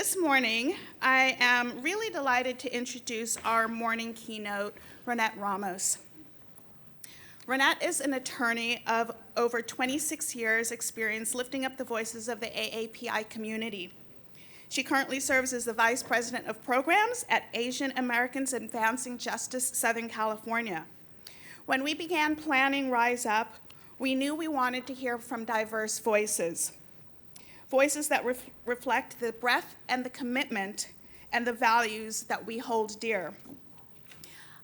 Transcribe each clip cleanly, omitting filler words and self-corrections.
This morning, I am really delighted to introduce our morning keynote, Ronnette Ramos. Ronnette is an attorney of over 26 years' experience lifting up the voices of the AAPI community. She currently serves as the Vice President of Programs at Asian Americans Advancing Justice, Southern California. When we began planning Rise Up, we knew we wanted to hear from diverse voices. Voices that reflect the breadth and the commitment and the values that we hold dear.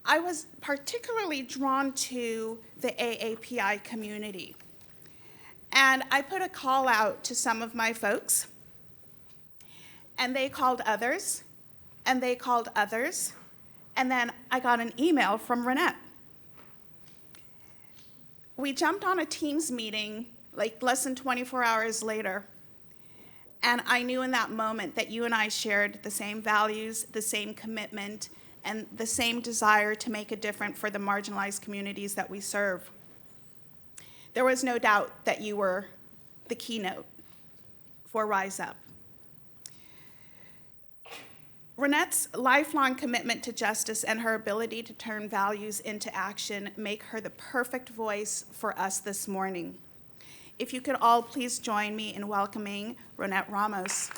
I was particularly drawn to the AAPI community. And I put a call out to some of my folks, and they called others, and they called others, and then I got an email from Ronnette. We jumped on a Teams meeting like less than 24 hours later, and I knew in that moment that you and I shared the same values, the same commitment, and the same desire to make a difference for the marginalized communities that we serve. There was no doubt that you were the keynote for Rise Up. Ronnette's lifelong commitment to justice and her ability to turn values into action make her the perfect voice for us this morning. If you could all please join me in welcoming Ronnette Ramos.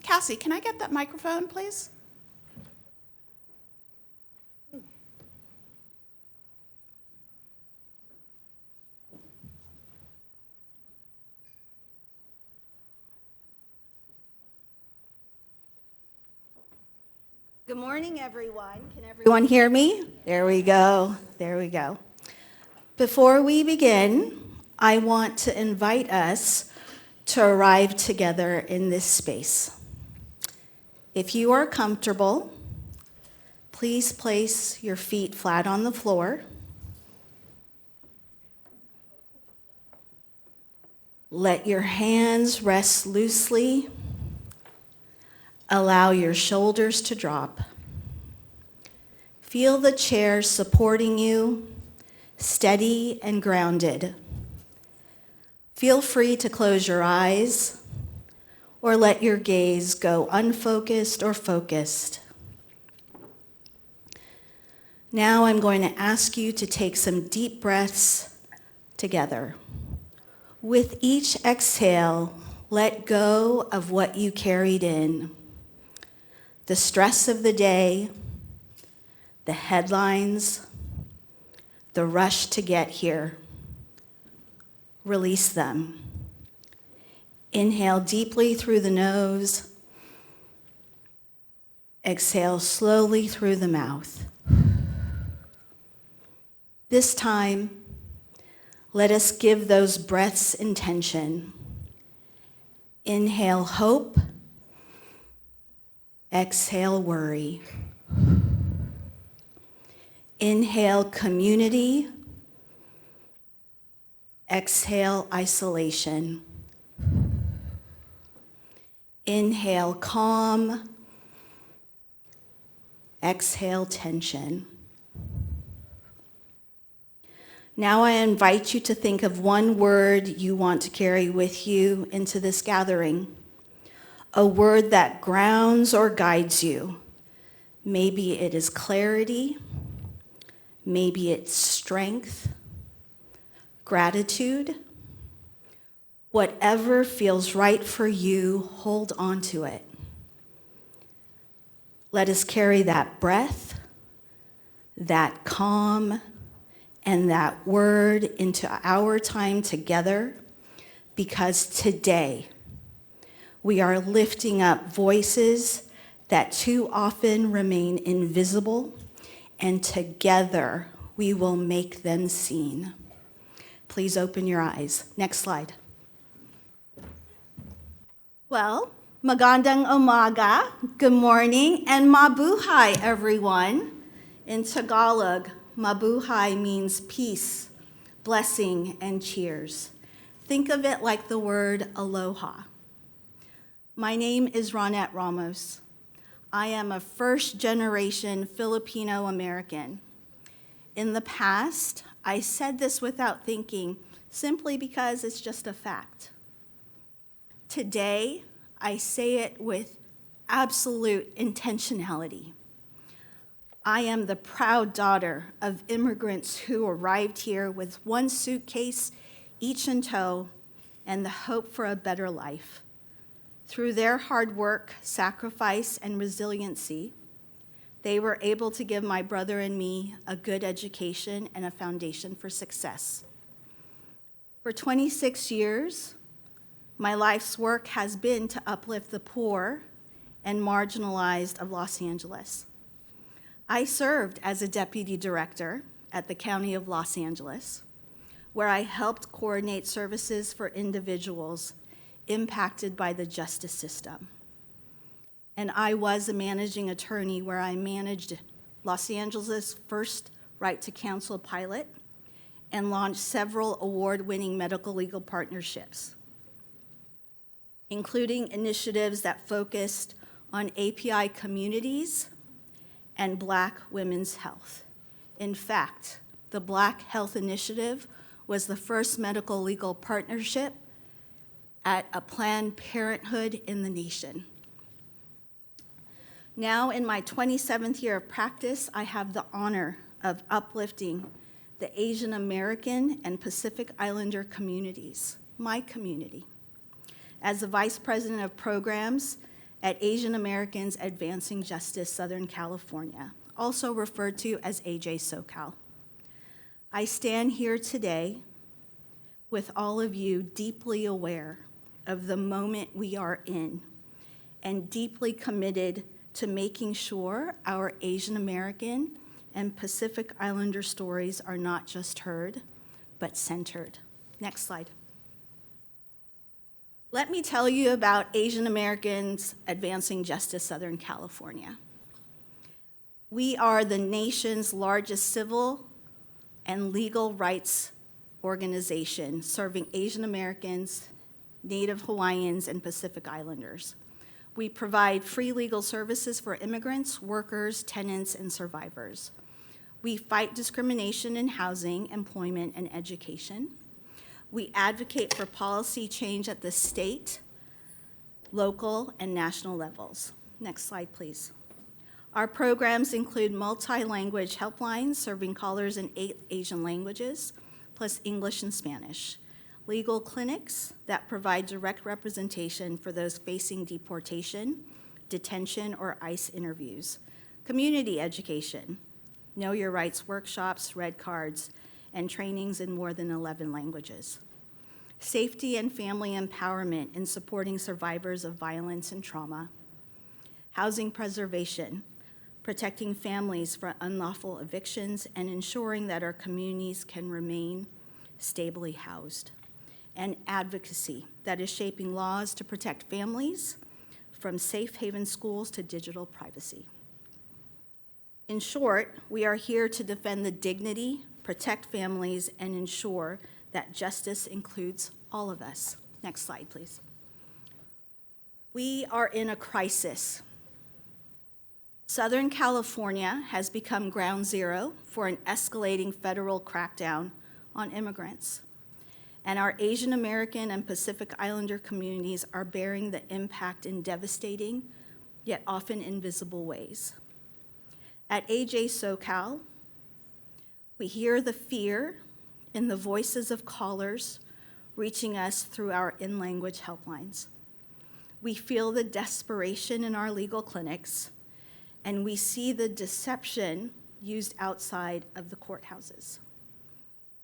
Cassie, can I get that microphone, please? Good morning, everyone. Can everyone hear me? There we go. There we go. Before we begin, I want to invite us to arrive together in this space. If you are comfortable, please place your feet flat on the floor. Let your hands rest loosely. Allow your shoulders to drop. Feel the chair supporting you, steady and grounded. Feel free to close your eyes or let your gaze go unfocused or focused. Now I'm going to ask you to take some deep breaths together. With each exhale, let go of what you carried in. The stress of the day, the headlines, the rush to get here. Release them. Inhale deeply through the nose. Exhale slowly through the mouth. This time, let us give those breaths intention. Inhale hope. Exhale worry. Inhale community. Exhale isolation. Inhale calm. Exhale tension. Now I invite you to think of one word you want to carry with you into this gathering. A word that grounds or guides you. Maybe it is clarity. Maybe it's strength. Gratitude. Whatever feels right for you, hold on to it. Let us carry that breath, that calm, and that word into our time together, because today we are lifting up voices that too often remain invisible, and together we will make them seen. Please open your eyes. Next slide. Well, magandang umaga, good morning, and mabuhay, everyone. In Tagalog, mabuhay means peace, blessing, and cheers. Think of it like the word aloha. My name is Ronnette Ramos. I am a first-generation Filipino American. In the past, I said this without thinking, simply because it's just a fact. Today, I say it with absolute intentionality. I am the proud daughter of immigrants who arrived here with one suitcase each in tow and the hope for a better life. Through their hard work, sacrifice, and resiliency, they were able to give my brother and me a good education and a foundation for success. For 26 years, my life's work has been to uplift the poor and marginalized of Los Angeles. I served as a deputy director at the County of Los Angeles, where I helped coordinate services for individuals impacted by the justice system. And I was a managing attorney where I managed Los Angeles' first right to counsel pilot and launched several award-winning medical legal partnerships, including initiatives that focused on API communities and Black women's health. In fact, the Black Health Initiative was the first medical legal partnership at a Planned Parenthood in the nation. Now, in my 27th year of practice, I have the honor of uplifting the Asian American and Pacific Islander communities, my community, as the Vice President of Programs at Asian Americans Advancing Justice Southern California, also referred to as AJ SoCal. I stand here today with all of you deeply aware of the moment we are in and deeply committed to making sure our Asian American and Pacific Islander stories are not just heard, but centered. Next slide. Let me tell you about Asian Americans Advancing Justice Southern California. We are the nation's largest civil and legal rights organization serving Asian Americans, Native Hawaiians, and Pacific Islanders. We provide free legal services for immigrants, workers, tenants, and survivors. We fight discrimination in housing, employment, and education. We advocate for policy change at the state, local, and national levels. Next slide, please. Our programs include multi-language helplines serving callers in 8 Asian languages, plus English and Spanish. Legal clinics that provide direct representation for those facing deportation, detention, or ICE interviews. Community education, know your rights workshops, red cards, and trainings in more than 11 languages. Safety and family empowerment in supporting survivors of violence and trauma. Housing preservation, protecting families from unlawful evictions and ensuring that our communities can remain stably housed. And advocacy that is shaping laws to protect families from safe haven schools to digital privacy. In short, we are here to defend the dignity, protect families, and ensure that justice includes all of us. Next slide, please. We are in a crisis. Southern California has become ground zero for an escalating federal crackdown on immigrants. And our Asian American and Pacific Islander communities are bearing the impact in devastating, yet often invisible ways. At AJ SoCal, we hear the fear in the voices of callers reaching us through our in-language helplines. We feel the desperation in our legal clinics, and we see the deception used outside of the courthouses.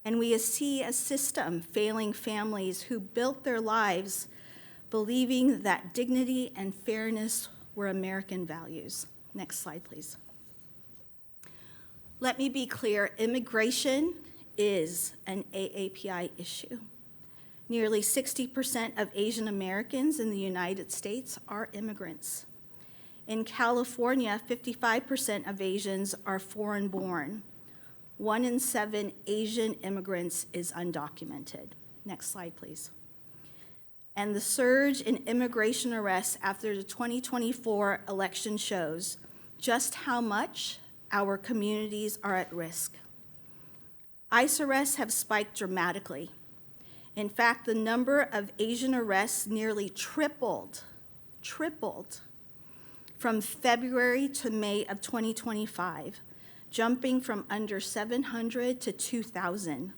And we see a system failing families who built their lives believing that dignity and fairness were American values. Next slide, please. Let me be clear, immigration is an AAPI issue. Nearly 60% of Asian Americans in the United States are immigrants. In California, 55% of Asians are foreign-born. 1 in 7 Asian immigrants is undocumented. Next slide, please. And the surge in immigration arrests after the 2024 election shows just how much our communities are at risk. ICE arrests have spiked dramatically. In fact, the number of Asian arrests nearly tripled from February to May of 2025, jumping from under 700 to 2,000.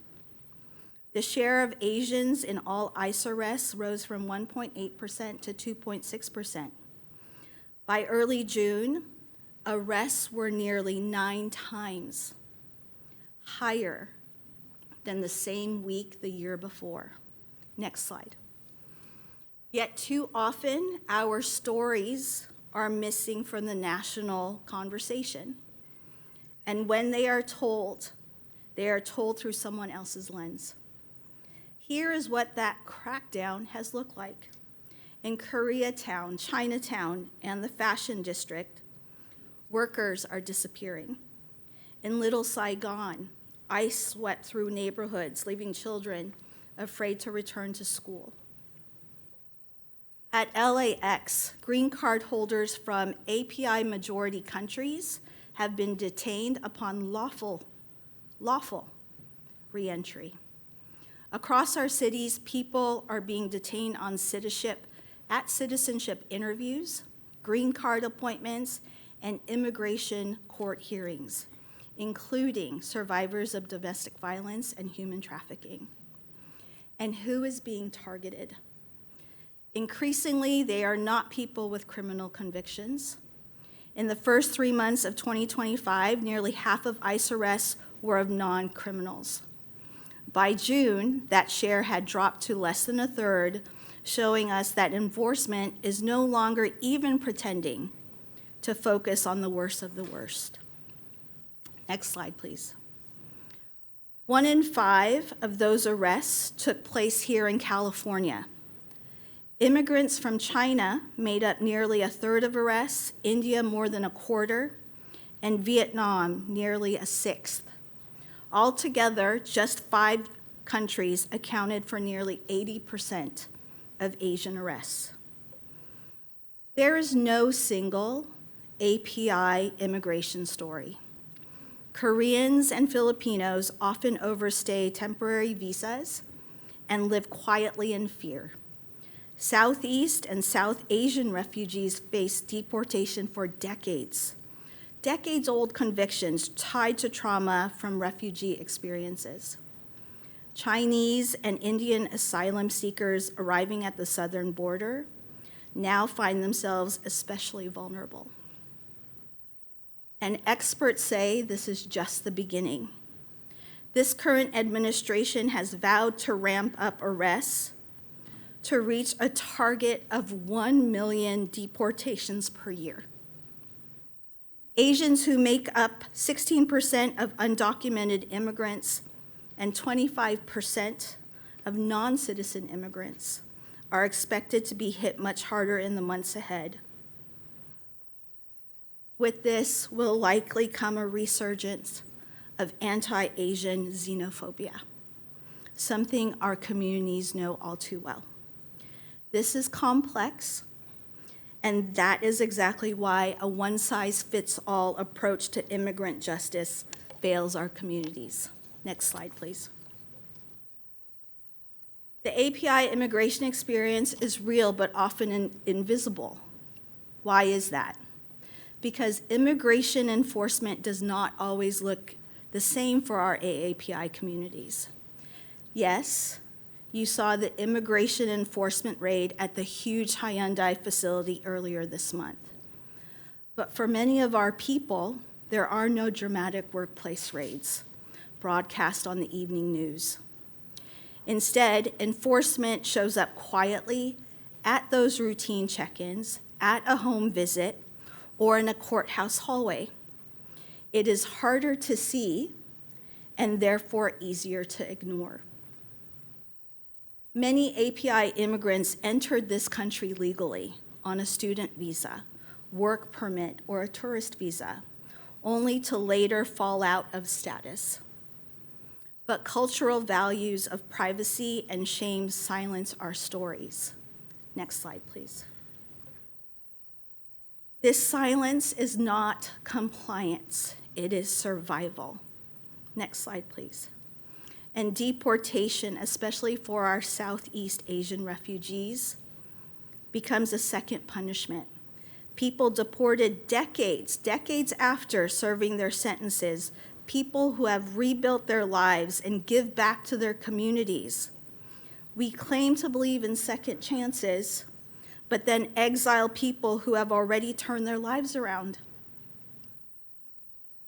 The share of Asians in all ICE arrests rose from 1.8% to 2.6%. By early June, arrests were nearly 9 times higher than the same week the year before. Next slide. Yet too often, our stories are missing from the national conversation. And when they are told through someone else's lens. Here is what that crackdown has looked like. In Koreatown, Chinatown, and the Fashion District, workers are disappearing. In Little Saigon, ICE swept through neighborhoods, leaving children afraid to return to school. At LAX, green card holders from API majority countries have been detained upon lawful reentry. Across our cities, people are being detained on citizenship interviews, green card appointments, and immigration court hearings, including survivors of domestic violence and human trafficking. And who is being targeted? Increasingly, they are not people with criminal convictions. In the first 3 months of 2025, nearly half of ICE arrests were of non-criminals. By June, that share had dropped to less than a third, showing us that enforcement is no longer even pretending to focus on the worst of the worst. Next slide, please. 1 in 5 of those arrests took place here in California. Immigrants from China made up nearly a third of arrests, India more than a quarter, and Vietnam nearly a sixth. Altogether, just 5 countries accounted for nearly 80% of Asian arrests. There is no single API immigration story. Koreans and Filipinos often overstay temporary visas and live quietly in fear. Southeast and South Asian refugees face deportation for decades-old convictions tied to trauma from refugee experiences. Chinese and Indian asylum seekers arriving at the southern border now find themselves especially vulnerable. And experts say this is just the beginning. This current administration has vowed to ramp up arrests to reach a target of 1 million deportations per year. Asians, who make up 16% of undocumented immigrants and 25% of non-citizen immigrants, are expected to be hit much harder in the months ahead. With this will likely come a resurgence of anti-Asian xenophobia, something our communities know all too well. This is complex, and that is exactly why a one-size-fits-all approach to immigrant justice fails our communities. Next slide, please. The API immigration experience is real but often invisible. Why is that? Because immigration enforcement does not always look the same for our AAPI communities. Yes, you saw the immigration enforcement raid at the huge Hyundai facility earlier this month. But for many of our people, there are no dramatic workplace raids broadcast on the evening news. Instead, enforcement shows up quietly at those routine check-ins, at a home visit, or in a courthouse hallway. It is harder to see and therefore easier to ignore. Many API immigrants entered this country legally on a student visa, work permit, or a tourist visa, only to later fall out of status. but cultural values of privacy and shame silence our stories. Next slide, please. This silence is not compliance, it is survival. Next slide, please. And deportation, especially for our Southeast Asian refugees, becomes a second punishment. People deported decades after serving their sentences, people who have rebuilt their lives and give back to their communities. We claim to believe in second chances, but then exile people who have already turned their lives around.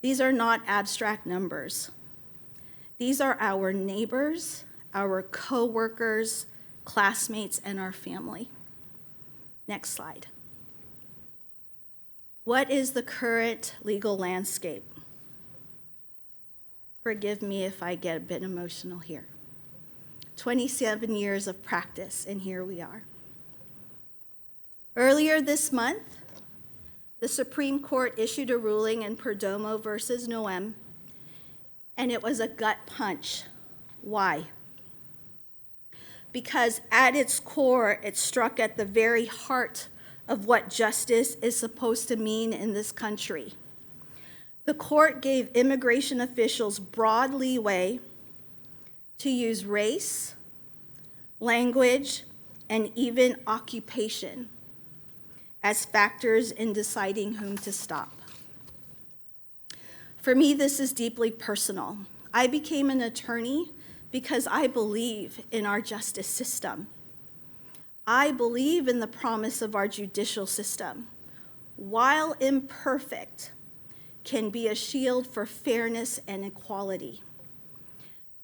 These are not abstract numbers. These are our neighbors, our co-workers, classmates, and our family. Next slide. What is the current legal landscape? Forgive me if I get a bit emotional here. 27 years of practice, and here we are. Earlier this month, the Supreme Court issued a ruling in Perdomo versus Noem, and it was a gut punch. Why? Because at its core, it struck at the very heart of what justice is supposed to mean in this country. The court gave immigration officials broad leeway to use race, language, and even occupation as factors in deciding whom to stop. For me, this is deeply personal. I became an attorney because I believe in our justice system. I believe in the promise of our judicial system, while imperfect, can be a shield for fairness and equality.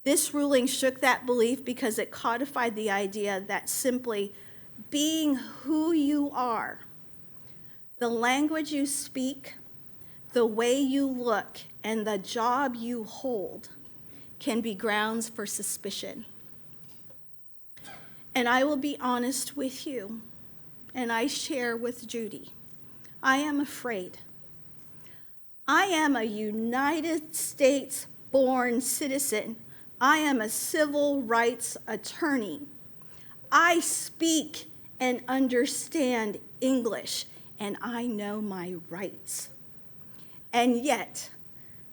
This ruling shook that belief because it codified the idea that simply being who you are, the language you speak, the way you look, and the job you hold can be grounds for suspicion. And I will be honest with you, and I share with Judy, I am afraid. I am a United States-born citizen. I am a civil rights attorney. I speak and understand English, and I know my rights. And yet,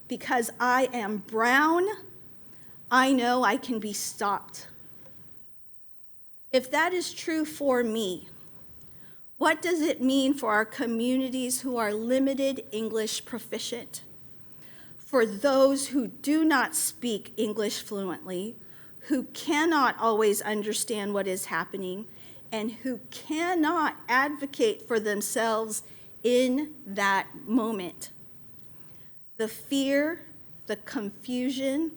because I am brown, I know I can be stopped. If that is true for me, what does it mean for our communities who are limited English proficient? For those who do not speak English fluently, who cannot always understand what is happening, and who cannot advocate for themselves in that moment. The fear, the confusion,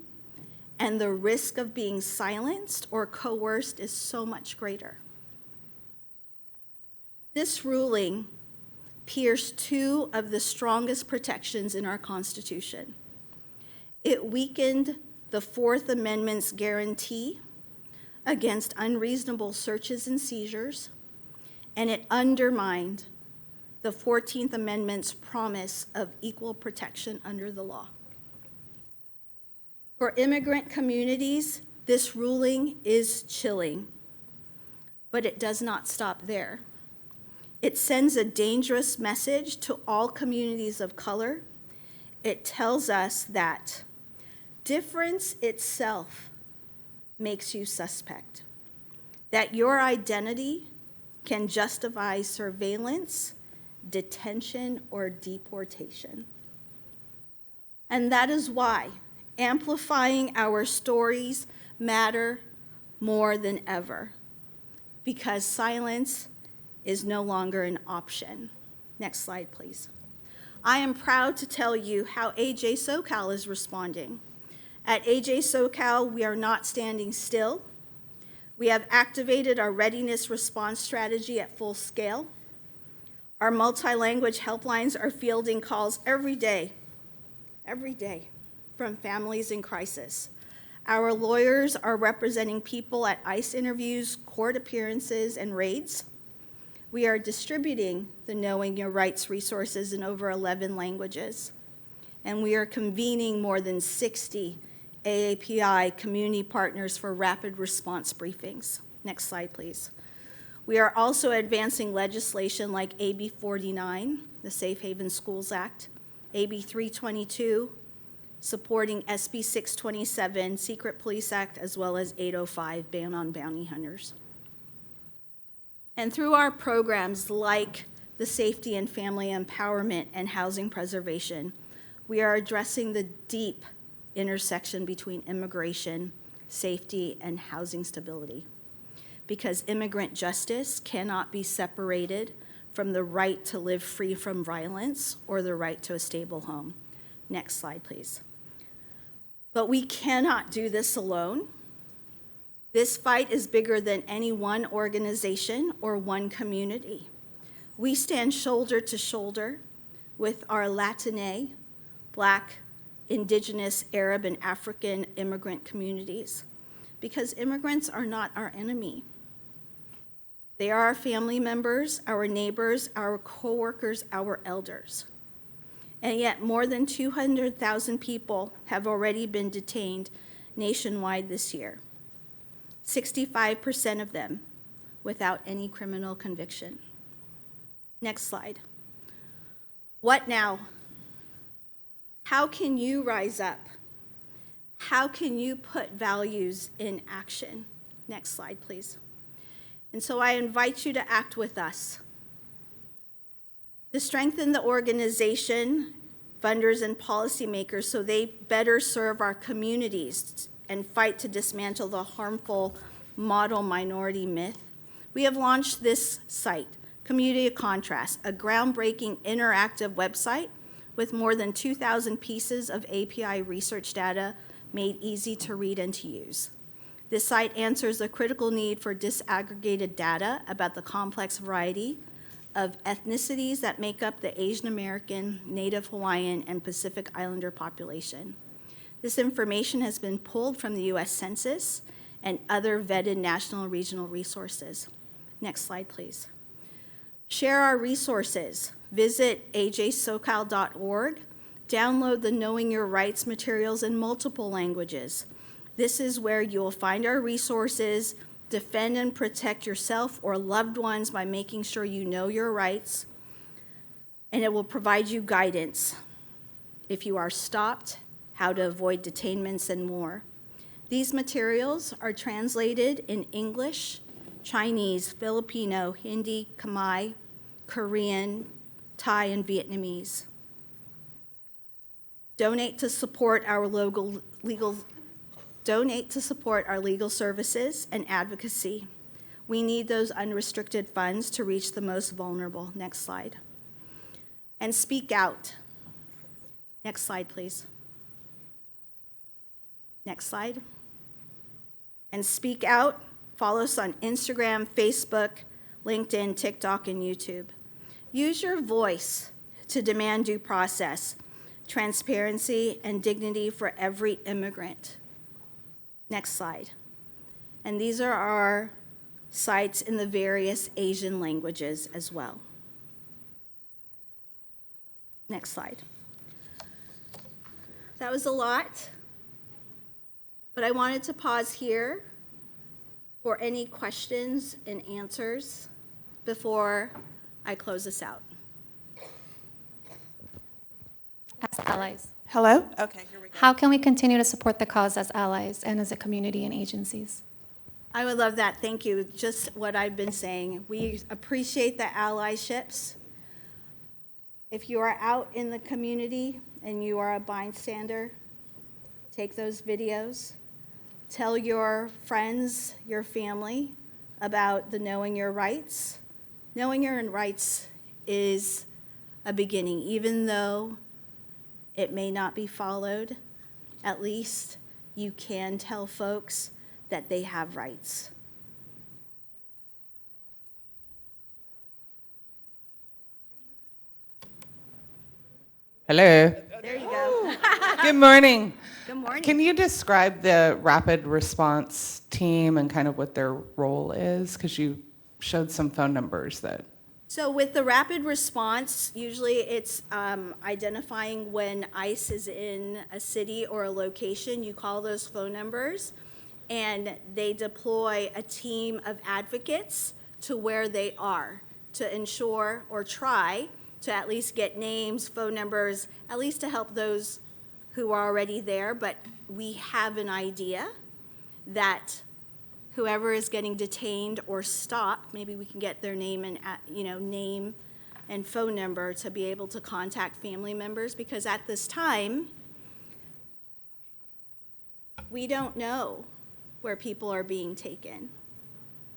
and the risk of being silenced or coerced is so much greater. This ruling pierced two of the strongest protections in our Constitution. It weakened the Fourth Amendment's guarantee against unreasonable searches and seizures, and it undermined the 14th Amendment's promise of equal protection under the law. For immigrant communities, this ruling is chilling, but it does not stop there. It sends a dangerous message to all communities of color. It tells us that difference itself makes you suspect, that your identity can justify surveillance, detention, or deportation. And that is why amplifying our stories matter more than ever, because silence is no longer an option. Next slide, please. I am proud to tell you how AJ SoCal is responding. At AJ SoCal, we are not standing still. We have activated our readiness response strategy at full scale. Our multi-language helplines are fielding calls every day, from families in crisis. Our lawyers are representing people at ICE interviews, court appearances, and raids. We are distributing the Knowing Your Rights resources in over 11 languages. And we are convening more than 60 AAPI community partners for rapid response briefings. Next slide, please. We are also advancing legislation like AB 49, the Safe Haven Schools Act, AB 322, supporting SB 627, Secret Police Act, as well as 805, ban on bounty hunters. And through our programs like the Safety and Family Empowerment and Housing Preservation, we are addressing the deep intersection between immigration, safety, and housing stability. Because immigrant justice cannot be separated from the right to live free from violence or the right to a stable home. Next slide, please. But we cannot do this alone. This fight is bigger than any one organization or one community. We stand shoulder to shoulder with our Latine, Black, Indigenous, Arab, and African immigrant communities, because immigrants are not our enemy. They are our family members, our neighbors, our coworkers, our elders. And yet more than 200,000 people have already been detained nationwide this year, 65% of them without any criminal conviction. Next slide. What now? How can you rise up? How can you put values in action? Next slide, please. And so I invite you to act with us. To strengthen the organization, funders, and policymakers so they better serve our communities and fight to dismantle the harmful model minority myth, we have launched this site, Community of Contrast, a groundbreaking interactive website with more than 2,000 pieces of API research data made easy to read and to use. This site answers the critical need for disaggregated data about the complex variety of ethnicities that make up the Asian American, Native Hawaiian, and Pacific Islander population. This information has been pulled from the US Census and other vetted national and regional resources. Next slide, please. Share our resources. Visit ajsocal.org. Download the Knowing Your Rights materials in multiple languages. This is where you will find our resources, defend and protect yourself or loved ones by making sure you know your rights, and it will provide you guidance if you are stopped, how to avoid detainments, and more. These materials are translated in English, Chinese, Filipino, Hindi, Khmer, Korean, Thai, and Vietnamese. Donate to support our legal services and advocacy. We need those unrestricted funds to reach the most vulnerable. Next slide. And speak out. Next slide, please. Next slide. And speak out. Follow us on Instagram, Facebook, LinkedIn, TikTok, and YouTube. Use your voice to demand due process, transparency, and dignity for every immigrant. Next slide. And these are our sites in the various Asian languages as well. Next slide. That was a lot, but I wanted to pause here for any questions and answers before I close this out. As allies, Hello? Okay, here we go. how can we continue to support the cause as allies and as a community and agencies? I would love that. Thank you. Just what I've been saying. We appreciate the allyships. If you are out in the community and you are a bystander, take those videos. Tell your friends, your family about the Knowing Your Rights. Knowing your rights is a beginning, even though it may not be followed. At least you can tell folks that they have rights. Hello. There you go. Good morning. Good morning. Can you describe the rapid response team and kind of what their role is? Because you showed some phone numbers that So with the rapid response, usually it's identifying when ICE is in a city or a location. You call those phone numbers, and they deploy a team of advocates to where they are to ensure or try to at least get names, phone numbers, at least to help those who are already there. But we have an idea that whoever is getting detained or stopped, maybe we can get their name and, name and phone number to be able to contact family members, because at this time, we don't know where people are being taken.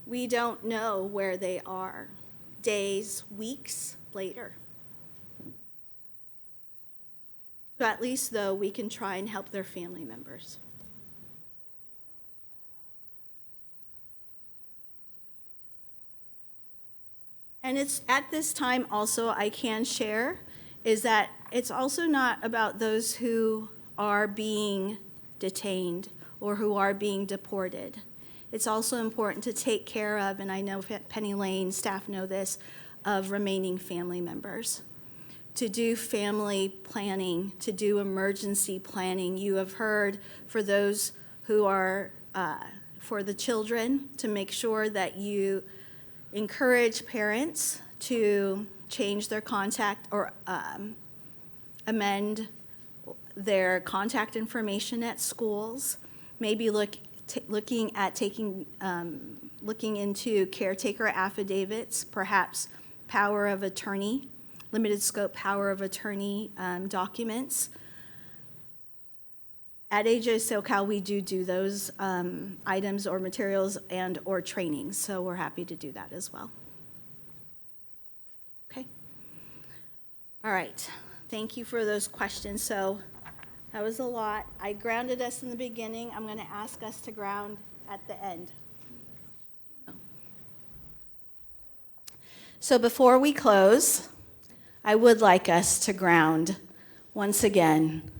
We don't know where they are days, weeks later. So at least, though, we can try and help their family members. And it's at this time also I can share is that it's also not about those who are being detained or who are being deported. It's also important to take care of, and I know Penny Lane staff know this, of remaining family members. To do family planning, to do emergency planning. You have heard for those who are, for the children, to make sure that you encourage parents to change their contact or amend their contact information at schools. Maybe looking into caretaker affidavits, perhaps power of attorney, limited scope power of attorney documents. At AJ SoCal, we do those items or materials and or trainings, so we're happy to do that as well. Okay. All right. Thank you for those questions. So that was a lot. I grounded us in the beginning. I'm going to ask us to ground at the end. So before we close, I would like us to ground once again.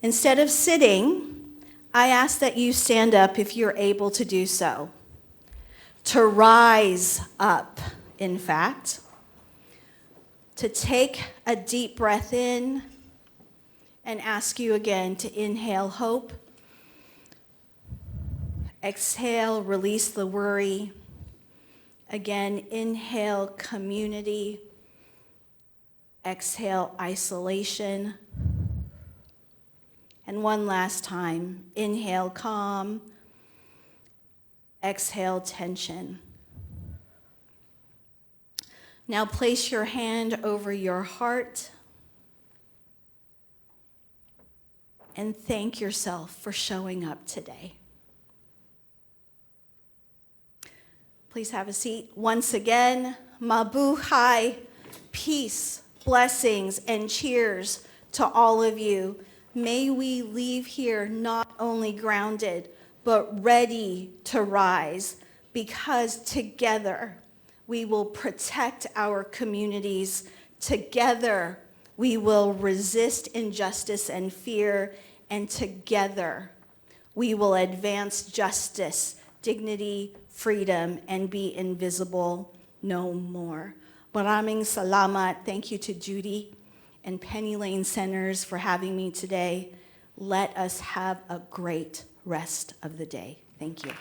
Instead of sitting, I ask that you stand up if you're able to do so. To rise up, in fact. To take a deep breath in and ask you again to inhale hope. Exhale, release the worry. Again, inhale community. Exhale isolation. And one last time, inhale calm, exhale tension. Now place your hand over your heart and thank yourself for showing up today. Please have a seat. Once again, mabuhay, peace, blessings, and cheers to all of you. May we leave here not only grounded, but ready to rise, because together we will protect our communities. Together we will resist injustice and fear, and together we will advance justice, dignity, freedom, and be invisible no more. Maraming salamat. Thank you to Judy and Penny Lane Centers for having me today. Let us have a great rest of the day. Thank you.